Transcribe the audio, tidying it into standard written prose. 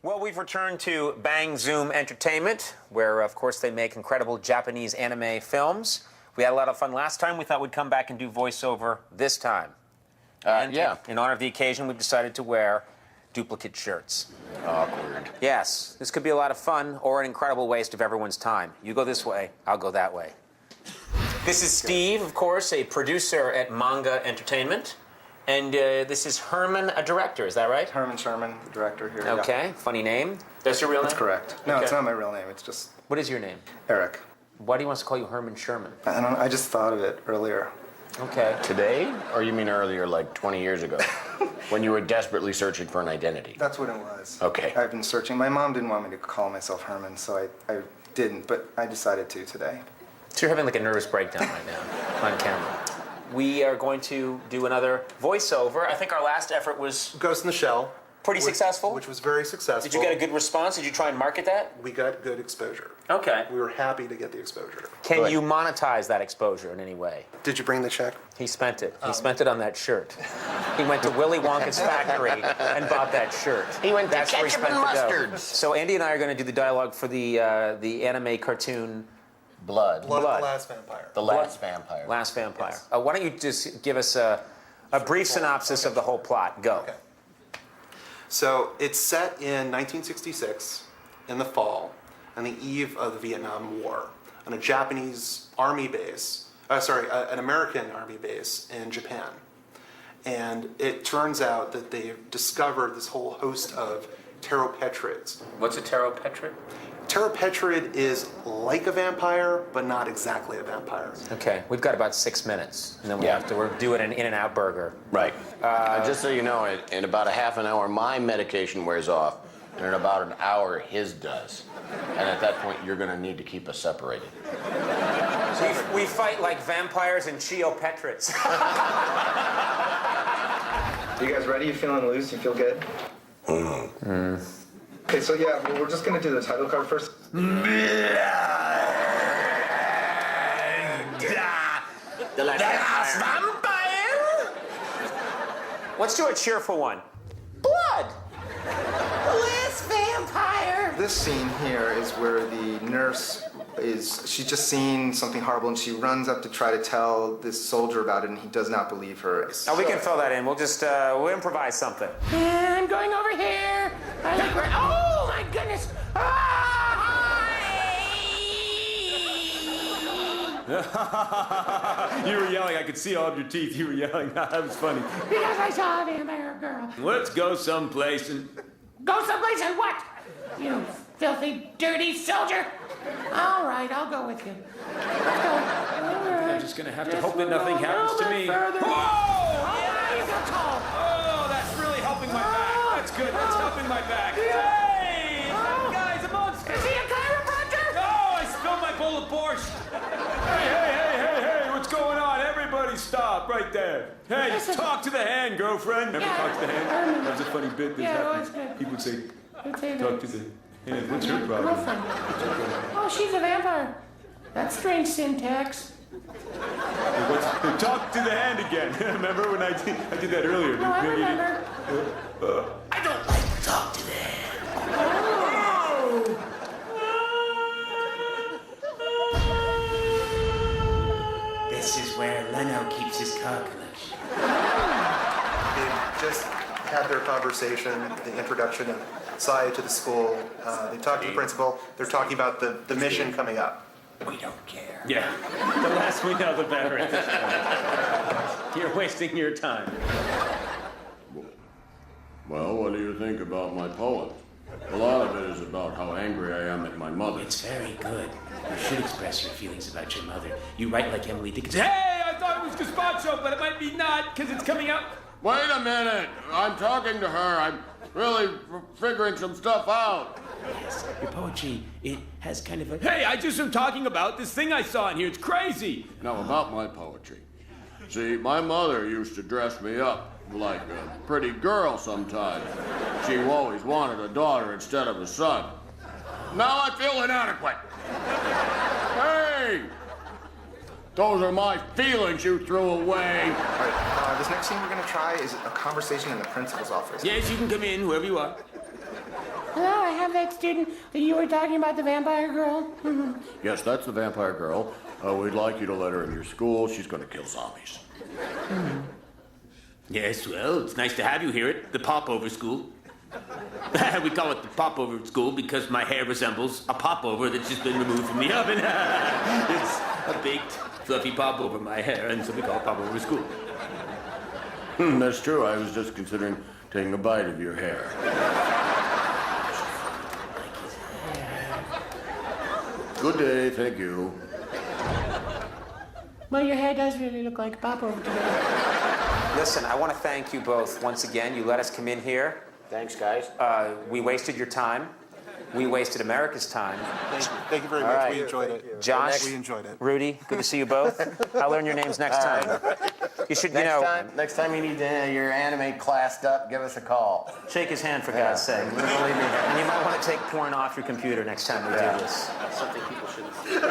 Well, we've returned to Bang Zoom Entertainment, where, of course, they make incredible Japanese anime films. We had a lot of fun last time. We thought we'd come back and do voiceover this time. Yeah. In honor of the occasion, we've decided to wear duplicate shirts. Awkward. Yes, this could be a lot of fun or an incredible waste of everyone's time. You go this way, I'll go that way. This is Steve, of course, a producer at Manga Entertainment. And this is Herman, a director, is that right? Herman Sherman, the director here. Okay, Yeah. funny name. That's your real name? That's correct. No, Okay. it's not my real name. It's just What is your name? Eric. Why do you want us to call you Herman Sherman? I just thought of it earlier. Okay. Today? Or you mean earlier, like 20 years ago? When you were desperately searching for an identity? That's what it was. Okay. I've been searching. My mom didn't want me to call myself Herman, so I didn't, but I decided to today. So you're having like a nervous breakdown right now on camera. We are going to do another voiceover. I think our last effort was Ghost in the Shell. pretty successful. Which was very successful. Did you get a good response? Did you try and market that? We got good exposure. Okay. We were happy to get the exposure. Can Good. you monetize that exposure in any way? Did you bring the check? He spent it. He spent it on that shirt. He went to Willy Wonka's factory and bought that shirt. He went to That's where he ketchup spent and the dough. mustards. So Andy and I are going to do the dialogue for the anime cartoon Blood. Blood of Blood. the Last Vampire. The last vampire. Last Vampire. Yes. Why don't you just give us a brief synopsis of the whole plot? Go. Okay. So it's set in 1966 in the fall, on the eve of the Vietnam War, on a Japanese army base, an American army base in Japan. And it turns out that they've discovered this whole host of pteropetrids. What's a pteropetrid? Pteropetrid is like a vampire, but not exactly a vampire. Okay, we've got about 6 minutes, and then we Yeah. have to do it an In-N-Out burger. Right. Just so you know, in about a half an hour, my medication wears off, and in about an hour, his does. And at that point, you're going to need to keep us separated. We fight like vampires and cheopetrids. You guys ready? You feeling loose? You feel good? Okay, so yeah, well, we're just gonna do the title card first. The last Vampire? Let's do a cheerful one. Blood! The last vampire! This scene here is where the nurse she's just seen something horrible and she runs up to try to tell this soldier about it and he does not believe her. Oh, we can fill that in. We'll just, we'll improvise something. I'm going over here. I like where. Oh my goodness! You were yelling. I could see all of your teeth. You were yelling. That was funny. Because I saw a vampire girl. Let's go someplace and... Go someplace and what? You filthy, dirty soldier. All right, I'll go with you. Let's go. All right. I'm just gonna have to hope that nothing happens to me. Further. Whoa! You got tall. Oh, that's really helping my back. That's good. That's helping my back. Hey! That guy's a monster. Is he a chiropractor? Oh, I spilled my bowl of borscht. Hey, what's going on? Everybody stop right there. Hey, Listen. talk to the hand, girlfriend. Remember Yeah, talk to the hand? That was a funny bit that Yeah, it happens. was good. People would say, Let's say talk that. to the hand. What's your problem? Girlfriend. Oh, she's a vampire. That's strange syntax. Talk to the hand again. Remember when I did that earlier? No, I Maybe you didn't. remember. I don't like to talk to the hand. This is where Leno keeps his car collection. They just had their conversation, the introduction of Saya to the school. They talked to the principal. They're talking about the mission coming up. We don't care. Yeah. The less we know, the better at this point. You're wasting your time. Well, what do you think about my poem? A lot of it is about how angry I am at my mother. It's very good. You should express your feelings about your mother. You write like Emily Dickinson. Hey, I thought it was gazpacho, but it might be not, because it's coming out. Wait a minute! I'm talking to her. I'm really figuring some stuff out. Yes, your poetry, it has kind of a... Hey, I just am talking about this thing I saw in here. It's crazy. Now, about my poetry. See, my mother used to dress me up like a pretty girl sometimes. She always wanted a daughter instead of a son. Now I feel inadequate. Hey! Those are my feelings you threw away. All right, this next scene we're gonna try is a conversation in the principal's office. Yes, you can come in, whoever you are. Hello, I have that student that you were talking about, the vampire girl. Yes, that's the vampire girl. We'd like you to let her in your school. She's going to kill zombies. Yes, well, it's nice to have you here at the Popover School. We call it the Popover School because my hair resembles a popover that's just been removed from the oven. It's a baked, fluffy popover, my hair, and so we call it Popover School. That's true. I was just considering taking a bite of your hair. Good day, thank you. Well, your hair does really look like a popover today. Listen, I want to thank you both once again. You let us come in here. Thanks, guys. We wasted your time. We wasted America's time. Thank you very much. right. We enjoyed it. Josh, We enjoyed it. Rudy, good to see you both. I'll learn your names next time. You should, Next time you need your anime classed up, give us a call. shake his hand for God's sake. Believe me. And you might want to take porn off your computer next time we do this. Something people shouldn't see.